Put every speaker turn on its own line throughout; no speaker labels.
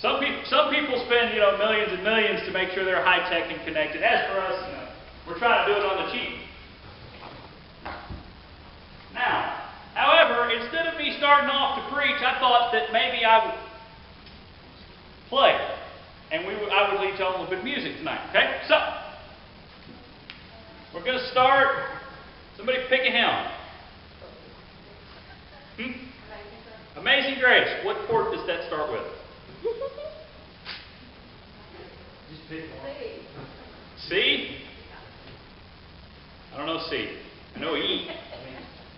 Some people spend, millions and millions to make sure they're high-tech and connected. As for us, we're trying to do it on the cheap. Now, however, instead of me starting off to preach, I thought that maybe I would play, and I would lead y'all a little bit of music tonight. Okay, so we're going to start. Somebody pick a hymn. Amazing Grace. What chord does that start with?
Just pick one.
C? I don't know C. I know E.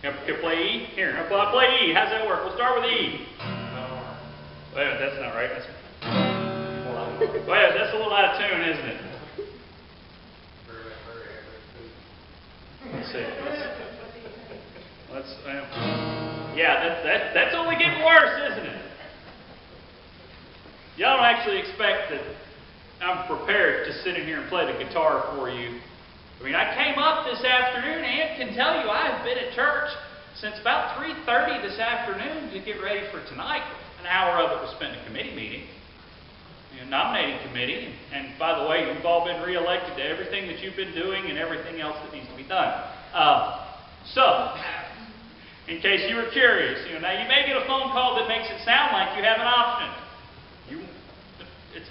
Can I play E? Here, I'll play E. How's that work? We'll start with E. Wait a minute, that's not right. Wait, that's a little out of tune, isn't it? Let's see. That's only getting worse, isn't it? Y'all don't actually expect that I'm prepared to sit in here and play the guitar for you. I mean, I came up this afternoon and can tell you I've been at church since about 3:30 this afternoon to get ready for tonight. An hour of it was spent in a committee meeting, nominating committee. And by the way, you've all been reelected to everything that you've been doing and everything else that needs to be done. So, in case you were curious, now you may get a phone call that makes it sound like you have an option.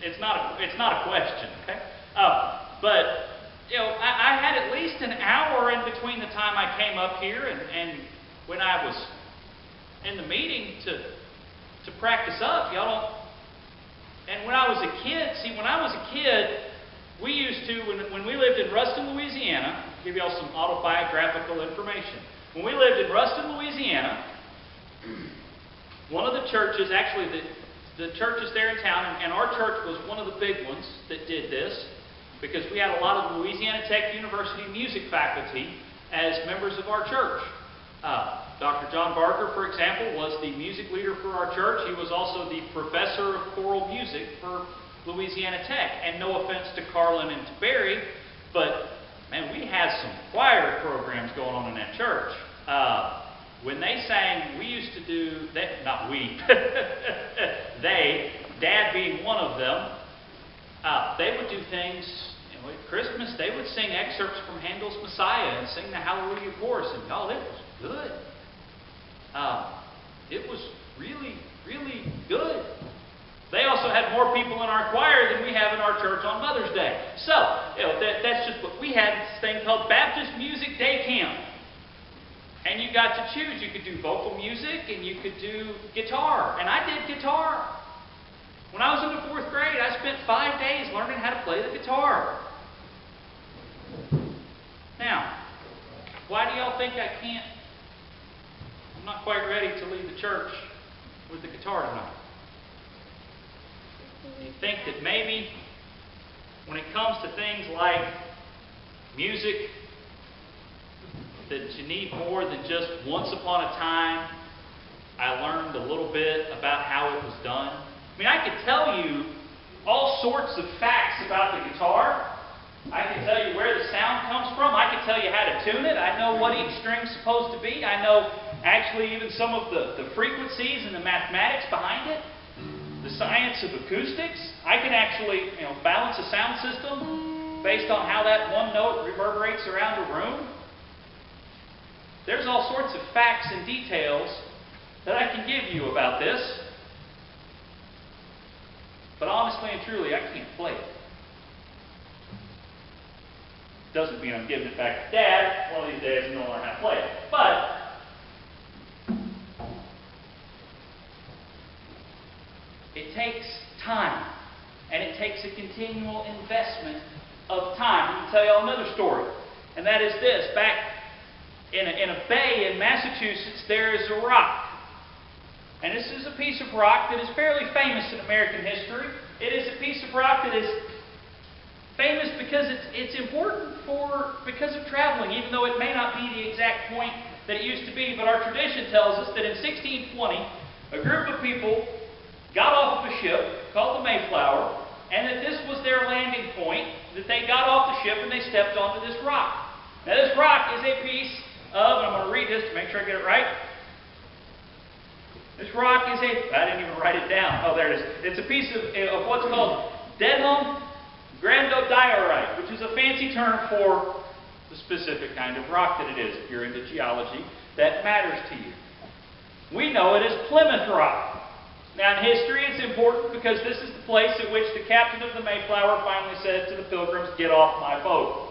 It's not a question, okay? But I had at least an hour in between the time I came up here and when I was in the meeting to practice up. Y'all don't. And when I was a kid, we used to, when we lived in Ruston, Louisiana, I'll give y'all some autobiographical information. When we lived in Ruston, Louisiana, one of the churches, actually the churches there in town, and our church was one of the big ones that did this, because we had a lot of Louisiana Tech University music faculty as members of our church. Dr. John Barker, for example, was the music leader for our church. He was also the professor of choral music for Louisiana Tech. And no offense to Carlin and to Barry, but man, we had some choir programs going on in that church. When they sang, we used to do that, not we, Dad being one of them, they would do things, at Christmas, they would sing excerpts from Handel's Messiah and sing the Hallelujah chorus, and y'all, it was good. It was really, really good. They also had more people in our choir than we have in our church on Mother's Day. So, that's just what we had, this thing called Baptist Music Day Camp. And you got to choose. You could do vocal music and you could do guitar. And I did guitar. When I was in the 4th grade, I spent 5 days learning how to play the guitar. Now, why do y'all think I can't? I'm not quite ready to lead the church with the guitar tonight. You think that maybe when it comes to things like music, that you need more than just once upon a time, I learned a little bit about how it was done. I mean, I could tell you all sorts of facts about the guitar. I can tell you where the sound comes from. I can tell you how to tune it. I know what each string's supposed to be. I know actually even some of the frequencies and the mathematics behind it. The science of acoustics. I can actually balance a sound system based on how that one note reverberates around a room. There's all sorts of facts and details that I can give you about this. But honestly and truly, I can't play it. Doesn't mean I'm giving it back to Dad one of these days and he'll learn how to play it. But it takes time. And it takes a continual investment of time. Let me tell you all another story. And that is this. Back in a bay in Massachusetts, there is a rock. And this is a piece of rock that is fairly famous in American history. It is a piece of rock that is famous because it's important because of traveling, even though it may not be the exact point that it used to be. But our tradition tells us that in 1620, a group of people got off of a ship called the Mayflower, and that this was their landing point, that they got off the ship and they stepped onto this rock. Now this rock is a piece of, and I'm going to read this to make sure I get it right, This rock is I didn't even write it down. Oh, there it is. It's a piece of what's called dedhum granodiorite, which is a fancy term for the specific kind of rock that it is. If you're into geology, that matters to you. We know it as Plymouth Rock. Now, in history, it's important because this is the place at which the captain of the Mayflower finally said to the Pilgrims, "Get off my boat."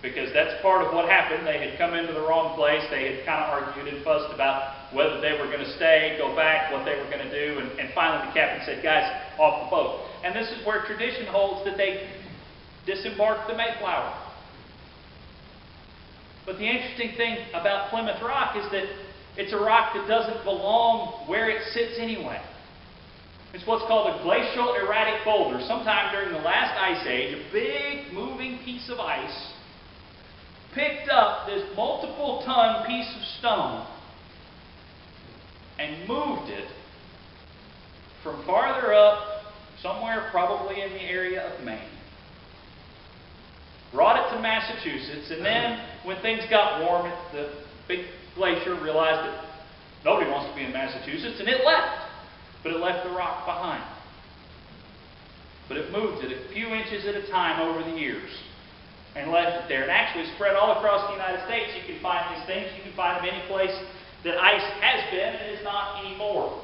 Because that's part of what happened. They had come into the wrong place. They had kind of argued and fussed about whether they were going to stay, go back, what they were going to do. And finally, the captain said, "Guys, off the boat." And this is where tradition holds that they disembarked the Mayflower. But the interesting thing about Plymouth Rock is that it's a rock that doesn't belong where it sits anyway. It's what's called a glacial erratic boulder. Sometime during the last ice age, a big moving piece of ice picked up this multiple-ton piece of stone and moved it from farther up, somewhere probably in the area of Maine. Brought it to Massachusetts, and then when things got warm, the big glacier realized that nobody wants to be in Massachusetts, and it left. But it left the rock behind. But it moved it a few inches at a time over the years and left it there. And actually spread all across the United States. You can find these things. You can find them any place that ice has been and is not anymore.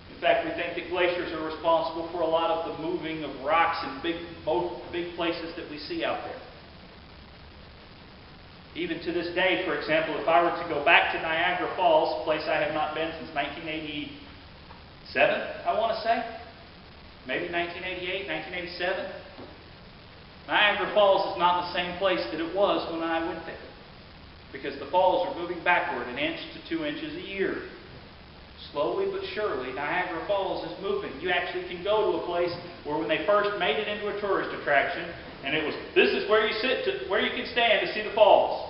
In fact, we think that glaciers are responsible for a lot of the moving of rocks in big places that we see out there. Even to this day, for example, if I were to go back to Niagara Falls, a place I have not been since 1987, I want to say, maybe 1988, 1987, Niagara Falls is not the same place that it was when I went there. Because the falls are moving backward 1 inch to 2 inches a year. Slowly but surely, Niagara Falls is moving. You actually can go to a place where when they first made it into a tourist attraction, and it was, this is where you sit, where you can stand to see the falls.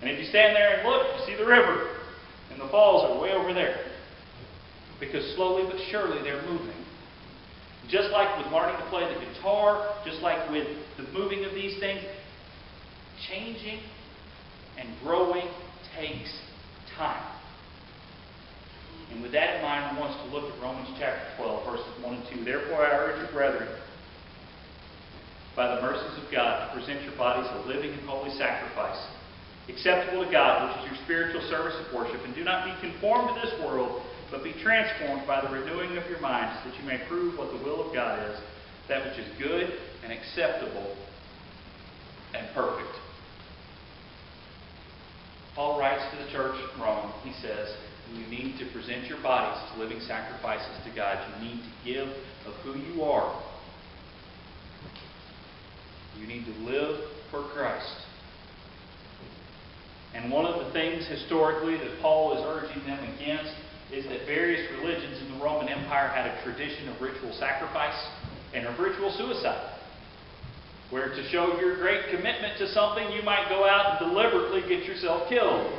And if you stand there and look, you see the river. And the falls are way over there. Because slowly but surely they're moving. Just like with learning to play the guitar, just like with the moving of these things, changing and growing takes time. And with that in mind, I want us to look at Romans chapter 12, verses 1 and 2. "Therefore I urge you, brethren, by the mercies of God, to present your bodies a living and holy sacrifice, acceptable to God, which is your spiritual service of worship. And do not be conformed to this world, but be transformed by the renewing of your minds, that you may prove what the will of God is, that which is good and acceptable and perfect." Paul writes to the church in Rome. He says, you need to present your bodies as living sacrifices to God. You need to give of who you are. You need to live for Christ. And one of the things historically that Paul is urging them against is that various religions in the Roman Empire had a tradition of ritual sacrifice and of ritual suicide, where to show your great commitment to something, you might go out and deliberately get yourself killed,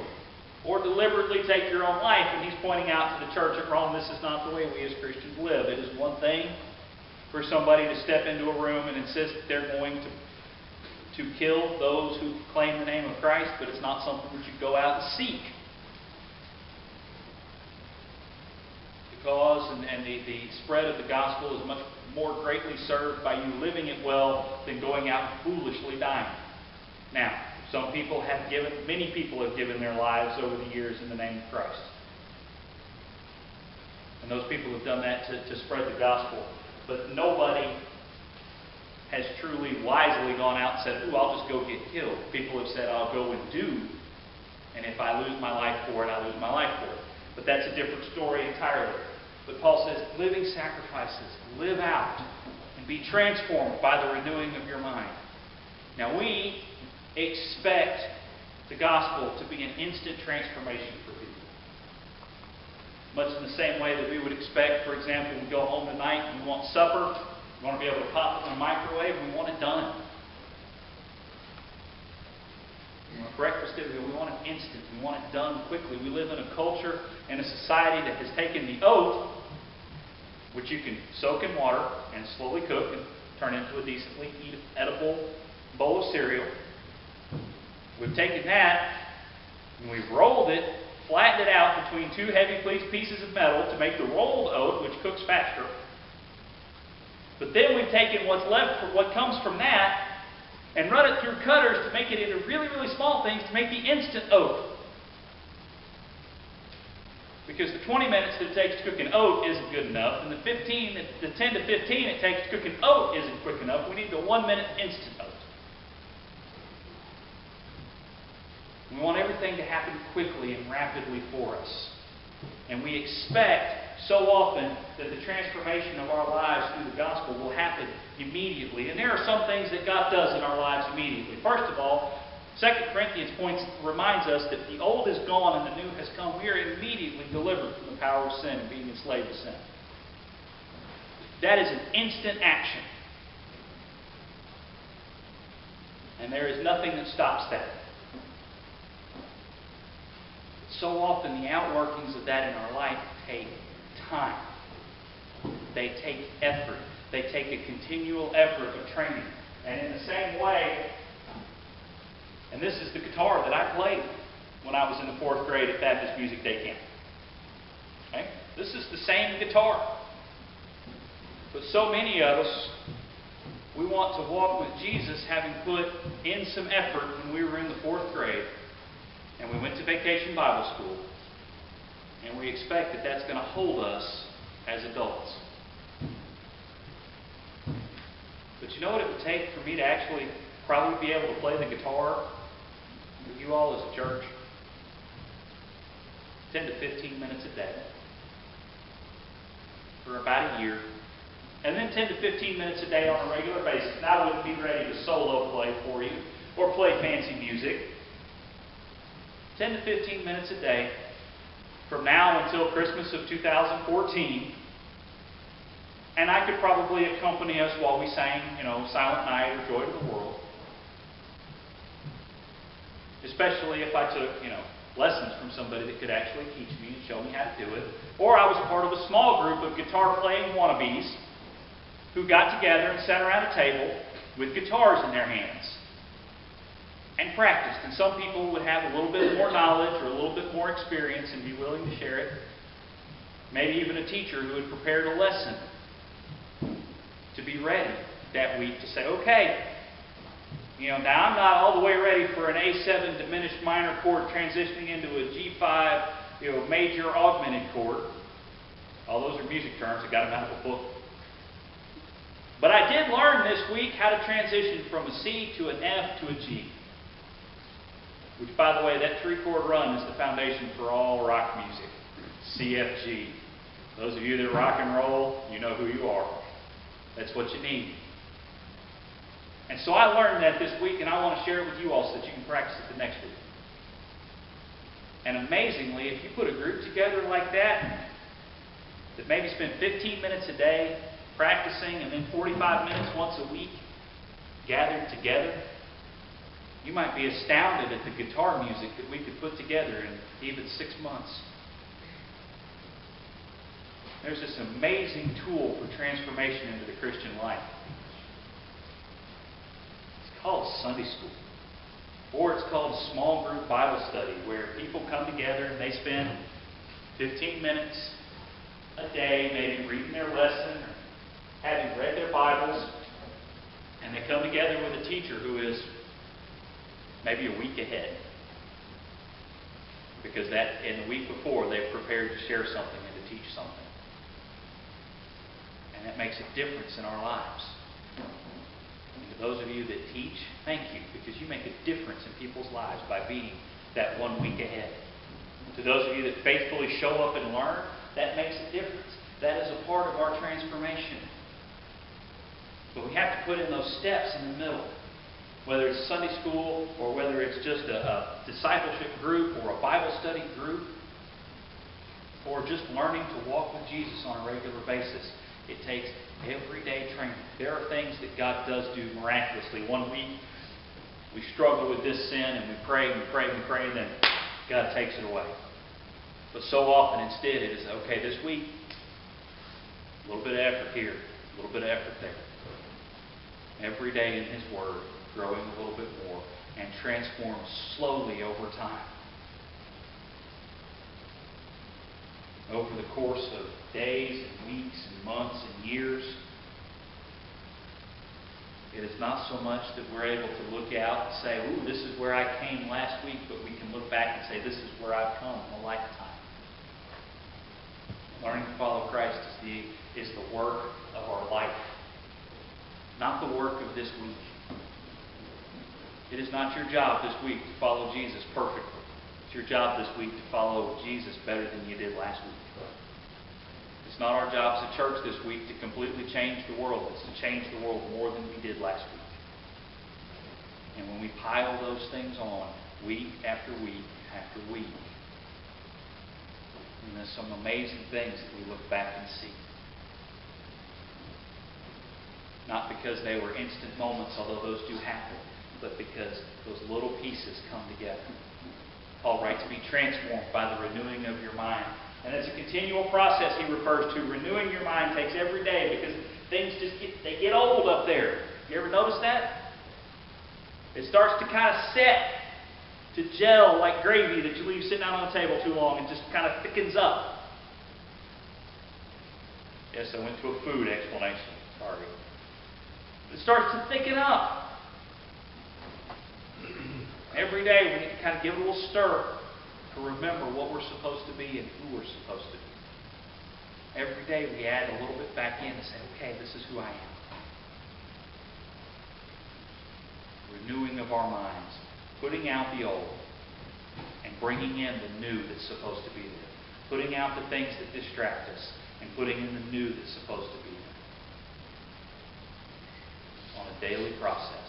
or deliberately take your own life. And he's pointing out to the church at Rome, this is not the way we as Christians live. It is one thing for somebody to step into a room and insist that they're going to kill those who claim the name of Christ, but it's not something that you go out and seek. The cause and the spread of the gospel is much more greatly served by you living it well than going out and foolishly dying. Now, many people have given their lives over the years in the name of Christ. And those people have done that to spread the gospel. But nobody has truly wisely gone out and said, ooh, I'll just go get killed. People have said, I'll go and do, and if I lose my life for it, I lose my life for it. But that's a different story entirely. But Paul says, living sacrifices, live out, and be transformed by the renewing of your mind. Now we expect the gospel to be an instant transformation for people. Much in the same way that we would expect, for example, we go home tonight and we want supper. We want to be able to pop it in the microwave. We want it done. We want breakfast. We want it instant. We want it done quickly. We live in a culture and a society that has taken the oat, which you can soak in water and slowly cook and turn into a decently edible bowl of cereal. We've taken that and we've rolled it, flattened it out between two heavy pieces of metal to make the rolled oat, which cooks faster. But then we've taken what's left, what comes from that, and run it through cutters to make it into really, really small things to make the instant oat. Because the 20 minutes that it takes to cook an oat isn't good enough, and the 10 to 15 it takes to cook an oat isn't quick enough. We need the 1 minute instant oat. We want everything to happen quickly and rapidly for us. And we expect so often that the transformation of our lives through the gospel will happen immediately. And there are some things that God does in our lives immediately. First of all, 2 Corinthians reminds us that the old is gone and the new has come. We are immediately delivered from the power of sin and being enslaved to sin. That is an instant action. And there is nothing that stops that. So often the outworkings of that in our life take time. They take effort. They take a continual effort of training. And in the same way, and this is the guitar that I played when I was in the 4th grade at Baptist Music Day Camp. Okay? This is the same guitar. But so many of us, we want to walk with Jesus having put in some effort when we were in the 4th grade, and we went to Vacation Bible School, and we expect that that's going to hold us as adults. But you know what it would take for me to actually probably be able to play the guitar with you all as a church? 10 to 15 minutes a day for about a year, and then 10 to 15 minutes a day on a regular basis. And I wouldn't be ready to solo play for you or play fancy music. 10 to 15 minutes a day from now until Christmas of 2014. And I could probably accompany us while we sang, Silent Night or Joy to the World. Especially if I took, lessons from somebody that could actually teach me and show me how to do it. Or I was part of a small group of guitar-playing wannabes who got together and sat around a table with guitars in their hands and practiced. And some people would have a little bit more knowledge or a little bit more experience and be willing to share it. Maybe even a teacher who had prepared a lesson to be ready that week to say, okay, now I'm not all the way ready for an A7 diminished minor chord transitioning into a G5, major augmented chord. All those are music terms. I got them out of a book. But I did learn this week how to transition from a C to an F to a G. Which, by the way, that 3-chord run is the foundation for all rock music. C, F, G. Those of you that rock and roll, you know who you are. That's what you need. And so I learned that this week, and I want to share it with you all so that you can practice it the next week. And amazingly, if you put a group together like that maybe spend 15 minutes a day practicing and then 45 minutes once a week gathered together, you might be astounded at the guitar music that we could put together in even 6 months. There's this amazing tool for transformation into the Christian life. It's called Sunday school. Or it's called small group Bible study, where people come together and they spend 15 minutes a day maybe reading their lesson or having read their Bibles, and they come together with a teacher who is maybe a week ahead. Because that in the week before they've prepared to share something and to teach something. And that makes a difference in our lives. And to those of you that teach, thank you, because you make a difference in people's lives by being that 1 week ahead. To those of you that faithfully show up and learn, that makes a difference. That is a part of our transformation. But we have to put in those steps in the middle. Whether it's Sunday school or whether it's just a discipleship group or a Bible study group or just learning to walk with Jesus on a regular basis. It takes everyday training. There are things that God does do miraculously. 1 week we struggle with this sin and we pray and we pray and we pray and then God takes it away. But so often instead it is, okay, this week, a little bit of effort here, a little bit of effort there. Every day in His Word, growing a little bit more and transformed slowly over time. over the course of days and weeks and months and years. It is not so much that we're able to look out and say, ooh, this is where I came last week, but we can look back and say, this is where I've come in a lifetime. Learning to follow Christ is the work of our life, not the work of this week. It is not your job this week to follow Jesus perfectly. It's your job this week to follow Jesus better than you did last week. It's not our job as a church this week to completely change the world. It's to change the world more than we did last week. And when we pile those things on week after week after week, and there's some amazing things that we look back and see. Not because they were instant moments, although those do happen, but because those little pieces come together. Paul writes, be transformed by the renewing of your mind. And it's a continual process he refers to. Renewing your mind takes every day because things just get old up there. You ever notice that? It starts to kind of set, to gel like gravy that you leave sitting out on the table too long and just kind of thickens up. Yes, I went to a food explanation. Sorry. It starts to thicken up. Every day we need to kind of give it a little stir to remember what we're supposed to be and who we're supposed to be. Every day we add a little bit back in and say, okay, this is who I am. Renewing of our minds. Putting out the old and bringing in the new that's supposed to be there. Putting out the things that distract us and putting in the new that's supposed to be there. On a daily process.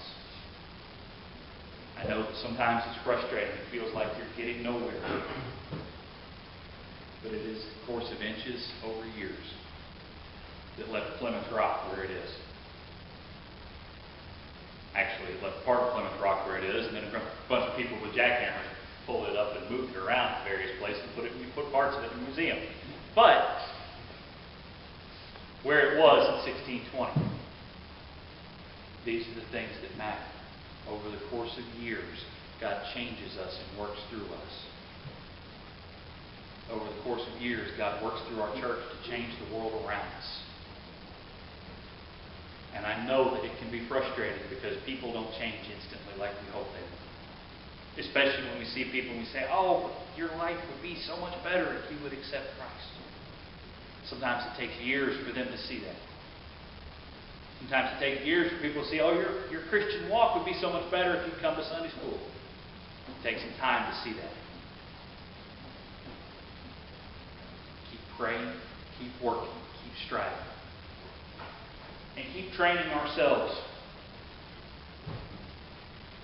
I know that sometimes it's frustrating. It feels like you're getting nowhere. But it is a course of inches over years that left Plymouth Rock where it is. Actually, it left part of Plymouth Rock where it is, and then a bunch of people with jackhammers pulled it up and moved it around to various places and put parts of it in a museum. But where it was in 1620, these are the things that matter. Over the course of years, God changes us and works through us. Over the course of years, God works through our church to change the world around us. And I know that it can be frustrating because people don't change instantly like we hope they will. Especially when we see people and we say, oh, your life would be so much better if you would accept Christ. Sometimes it takes years for them to see that. Sometimes it takes years for people to see, oh, your Christian walk would be so much better if you come to Sunday school. It takes some time to see that. Keep praying, keep working, keep striving. And keep training ourselves.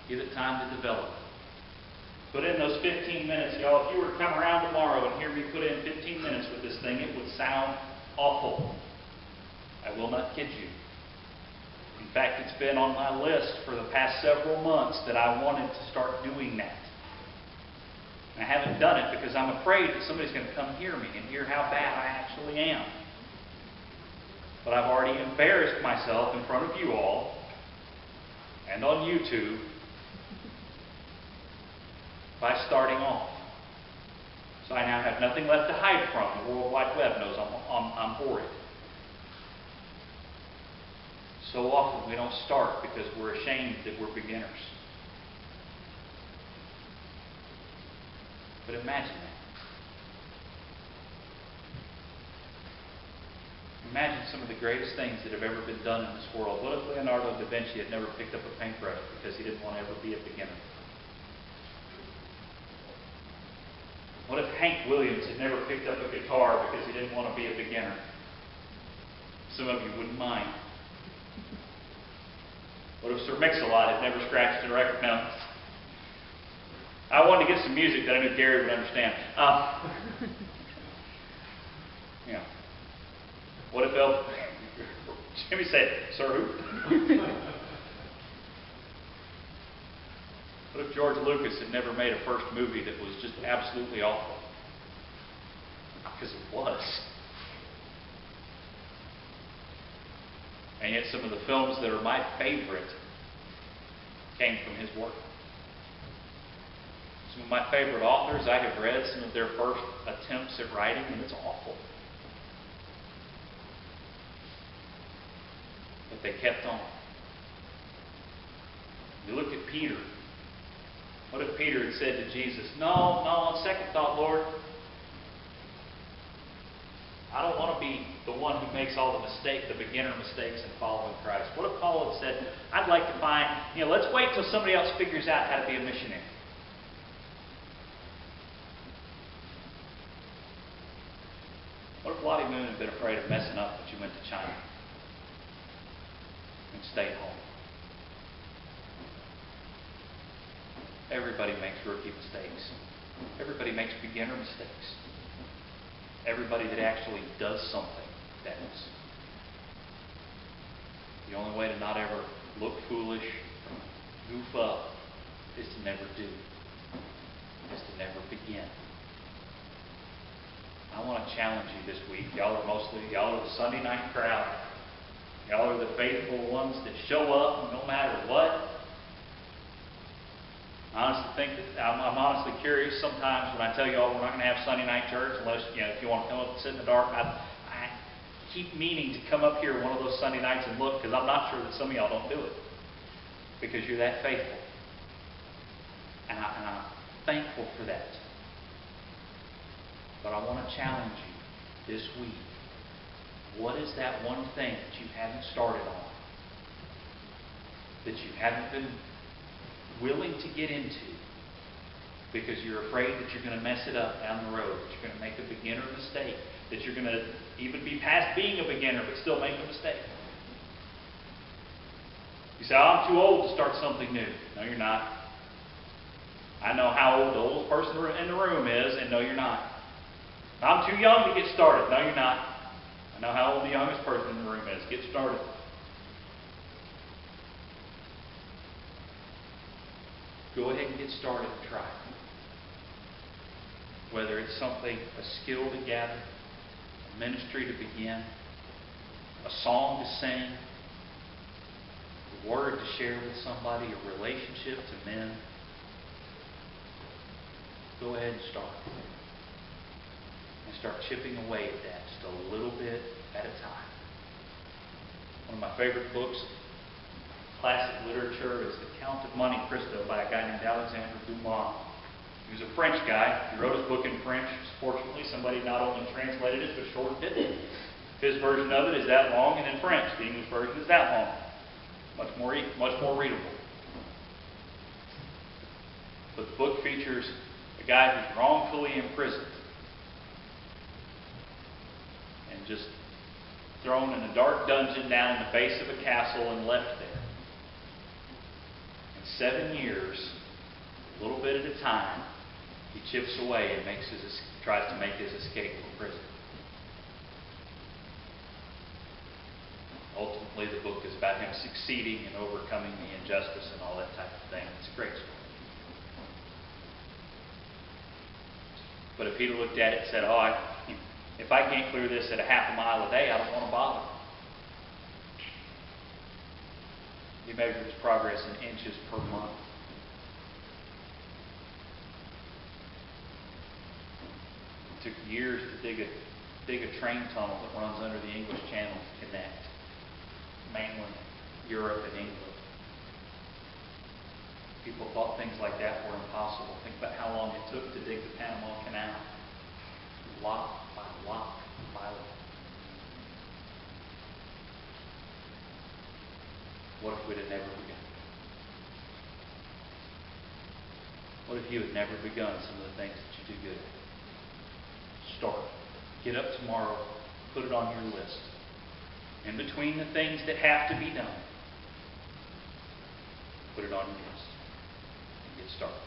Give it time to develop. Put in those 15 minutes, y'all. If you were to come around tomorrow and hear me put in 15 minutes with this thing, it would sound awful. I will not kid you. In fact, it's been on my list for the past several months that I wanted to start doing that. And I haven't done it because I'm afraid that somebody's going to come hear me and hear how bad I actually am. But I've already embarrassed myself in front of you all and on YouTube by starting off. So I now have nothing left to hide from. The World Wide Web knows I'm horrid. So often we don't start because we're ashamed that we're beginners. But imagine that. Imagine some of the greatest things that have ever been done in this world. What if Leonardo da Vinci had never picked up a paintbrush because he didn't want to ever be a beginner? What if Hank Williams had never picked up a guitar because he didn't want to be a beginner? Some of you wouldn't mind. What if Sir Mix-a-Lot had never scratched a record? No. I wanted to get some music that I knew Gary would understand. Yeah. What if Jimmy said, Sir who? What if George Lucas had never made a first movie that was just absolutely awful? Because it was. And yet some of the films that are my favorite came from his work. Some of my favorite authors, I have read some of their first attempts at writing, and it's awful. But they kept on. You look at Peter. What if Peter had said to Jesus, no, on second thought, Lord, I don't want to be the one who makes all the beginner mistakes in following Christ. What if Paul had said, I'd like to find, let's wait till somebody else figures out how to be a missionary. What if Lottie Moon had been afraid of messing up when she went to China and stayed home? Everybody makes rookie mistakes. Everybody makes beginner mistakes. Everybody that actually does something does. The only way to not ever look foolish, goof up, is to never do. Is to never begin. I want to challenge you this week. Y'all are the Sunday night crowd. Y'all are the faithful ones that show up no matter what. I honestly think that I'm honestly curious sometimes when I tell you all we're not going to have Sunday night church unless if you want to come up and sit in the dark. I keep meaning to come up here one of those Sunday nights and look, because I'm not sure that some of y'all don't do it because you're that faithful, and I'm thankful for that. But I want to challenge you this week. What is that one thing that you haven't started on, that you haven't been willing to get into because you're afraid that you're going to mess it up down the road, that you're going to make a beginner mistake, that you're going to even be past being a beginner but still make a mistake? You say, I'm too old to start something new. No, you're not. I know how old the oldest person in the room is, and no, you're not. I'm too young to get started. No, you're not. I know how old the youngest person in the room is. Get started. Go ahead and get started and try. Whether it's something, a skill to gather, a ministry to begin, a song to sing, a word to share with somebody, a relationship to mend, go ahead and start. And start chipping away at that just a little bit at a time. One of my favorite books, classic literature, is The Count of Monte Cristo by a guy named Alexandre Dumas. He was a French guy. He wrote his book in French. Fortunately, somebody not only translated it, but shortened it. His version of it is that long, and in French, the English version is that long. Much more readable. But the book features a guy who's wrongfully imprisoned and just thrown in a dark dungeon down in the base of a castle and left there. In 7 years, a little bit at a time, he chips away and tries to make his escape from prison. Ultimately, the book is about him succeeding and overcoming the injustice and all that type of thing. It's a great story. But if he'd looked at it and said, if I can't clear this at a half a mile a day, I don't want to bother. He measured his progress in inches per month. It took years to dig a train tunnel that runs under the English Channel to connect mainland Europe and England. People thought things like that were impossible. Think about how long it took to dig the Panama Canal. Lock by lock by lock. What if we'd have never begun? What if you had never begun some of the things that you do good at? Start. Get up tomorrow. Put it on your list. In between the things that have to be done, put it on your list and get started.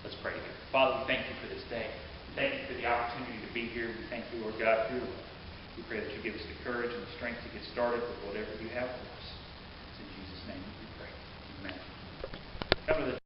Let's pray together. Father, we thank you for this day. We thank you for the opportunity to be here. We thank you, Lord God, for your love. We pray that you give us the courage and the strength to get started with whatever you have for us. It's in Jesus' name we pray. Amen. Come to the